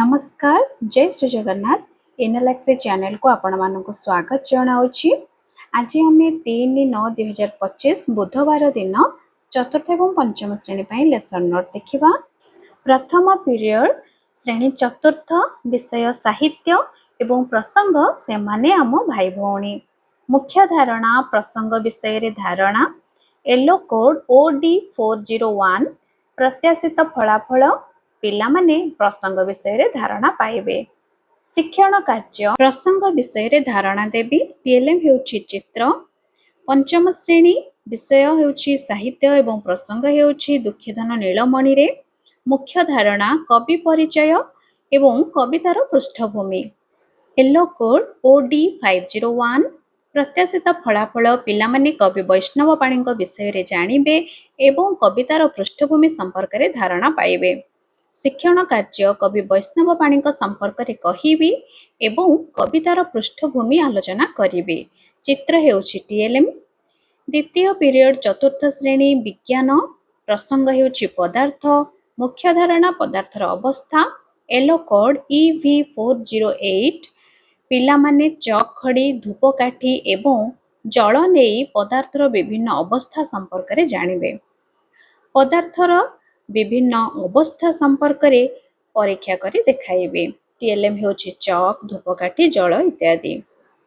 नमस्कार जय श्री जगन्नाथ इनलैक्सी चैनल को आपण मानक स्वागत जनाऊँगी। आज आम 3/9/2025 बुधवार दिन चतुर्थ और पंचम श्रेणी लेसन नोट देखा। प्रथम पीरियड श्रेणी चतुर्थ विषय साहित्य एवं प्रसंग से माने आम भाई भौणी। मुख्य धारणा प्रसंग विषय रे धारणा येलो कोड OD401 प्रत्याशित फलाफल पिला माने प्रसंग विषय रे धारणा पाइबे। शिक्षण कार्य प्रसंग विषय रे धारणा देवी। टीएलएम हेउछि चित्र। पंचम श्रेणी विषय हेउछि साहित्य एवं प्रसंग हेउछि दुखीधन नीलमणि रे। मुख्य धारणा कवि परिचय एवं कवितार पृष्ठभूमि। येलो कोड OD501 प्रत्याशित फलाफल पिला माने कवि वैष्णव पाणी विषय रे जानिबे एवं कवितार पृष्ठभूमि संपर्क रे धारणा पाइबे। शिक्षण कार्य कवि वैष्णव पाणी संपर्क रे कहिबी एवं कवितार पृष्ठभूमि आलोचना करिबे। चित्र हेउछि टीएलएम। द्वितीय पीरियड चतुर्थ श्रेणी विज्ञान प्रसंग हेउछि पदार्थ। मुख्य धारणा पदार्थर अवस्था। येलो कोड EV408 पिला माने चक खड़ी धूपकाठी एवं जल नेई पदार्थर विभिन्न अवस्था संपर्क रे जानिबे। पदार्थर विभिन्न अवस्था संपर्क रे परीक्षा करी देखाइबे। टीएलएम हेउछि चक धूपकाठी जल इत्यादि।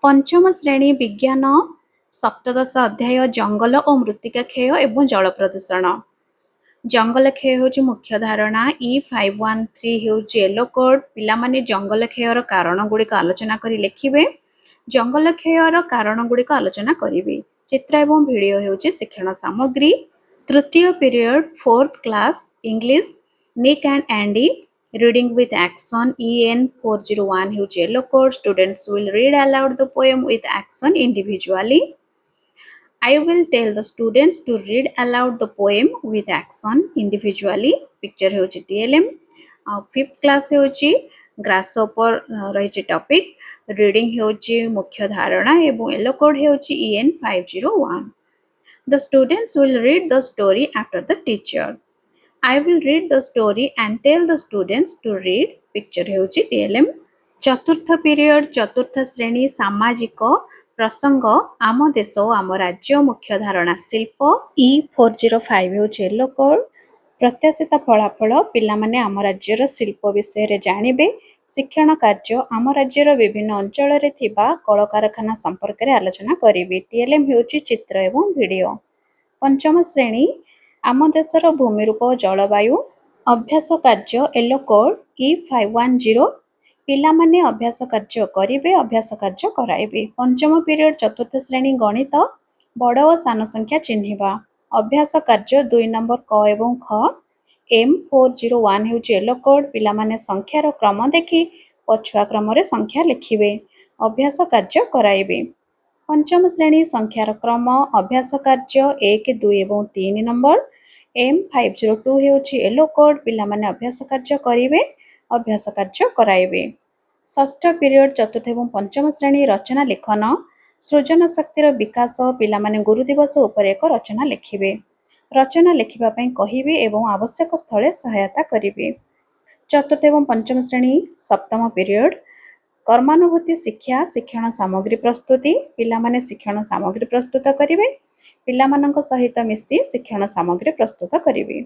पंचम श्रेणी विज्ञान सप्तदश अध्याय जंगल और मृत्तिका क्षय एवं जल प्रदूषण। जंगल क्षय हेउछि मुख्य धारणा। E513 हेउछि येलो कोड पिला माने जंगल क्षयर कारण गुड़िक आलोचना करी लिखिबे। जंगल क्षयर कारण गुड़िक आलोचना करिवे। चित्र एवं वीडियो हेउछि शिक्षण सामग्री। तृतीय period fourth class English Nick and Andy reading with action EN401 हेउछि yellow code. Students will read aloud the poem with action individually. I will tell the students to read aloud the poem with action individually. Picture हेउछि TLM। Fifth class हेउछि grasshopper रहिछि topic. Reading हेउछि मुख्य धारणा एवं yellow code हेउछि EN501। The students will read the story after the teacher. I will read the story and tell the students to read. Picture हेउछि TLM। चतुर्थ period चतुर्थ श्रेणी सामाजिक प्रसंग आम देश और आम राज्य। मुख्य धारणा शिल्प E405 हेउछि येलो कोड। प्रत्याशित फलाफल पिला माने आम राज्यर शिल्प विषय रे जानिबे। शिक्षण कार्य आम राज्यर विभिन्न अंचल रे थिबा कल कारखाना संपर्क रे आलोचना करिवे। टीएलएम हेउछि चित्र एवं वीडियो। पंचम श्रेणी आम देशर भूमिरूप जलवायु। अभ्यास कार्य येलो कोड E510 पिला माने अभ्यास कार्य करिवे अभ्यास कार्य कराइबे। पंचम पीरियड चतुर्थ श्रेणी गणित बड़ और सान संख्या चिन्हिबा। अभ्यास कार्य 2 नंबर क एवं ख। M401 हेउछि येलो कोड पिला माने संख्यार क्रम देखि पछुआ क्रम रे संख्या लिखिबे अभ्यास कार्य कराइबे। पंचम श्रेणी संख्यार क्रम अभ्यास कार्य 1 2 एवं 3 नंबर। M502 हेउछि येलो कोड पिला माने अभ्यास कार्य करिवे अभ्यास कार्य कराइबे। षष्ठ पीरियड चतुर्थ एवं पंचम श्रेणी रचना लेखन सृजन शक्तिर विकास पिला माने गुरु दिवस उपर एक रचना लिखिबे। रचना लिखिबा पई कहिबे एवं आवश्यक स्थले सहायता करिवे। चतुर्थ एवं पंचम श्रेणी सप्तम पीरियड कर्मानुभूति शिक्षा शिक्षण सामग्री प्रस्तुति पिला माने शिक्षण सामग्री प्रस्तुत करिवे पिला मानक सहित मिसी शिक्षण सामग्री प्रस्तुत करिवे।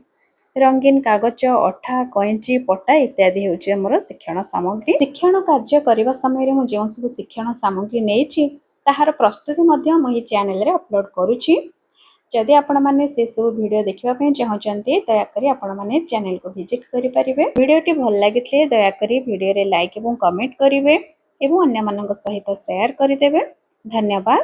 रंगीन कागज अठा कैंची पट्टा इत्यादि हेउछि हमर शिक्षण सामग्री। शिक्षण कार्य करिबा समय रे मु जेउ सब शिक्षण सामग्री नेछि ताहार प्रस्तुति मध्य मु चैनल रे अपलोड करूछि। जदि आपण माने से सब वीडियो देखिबा पई चाहउचंती दया करी आपण माने चैनल को विजिट करि परिबे। वीडियोटी भल लागितले दया करी वीडियो रे लाइक एवं कमेंट करिवे एवं अन्य मानक सहित शेयर करि देबे। धन्यवाद।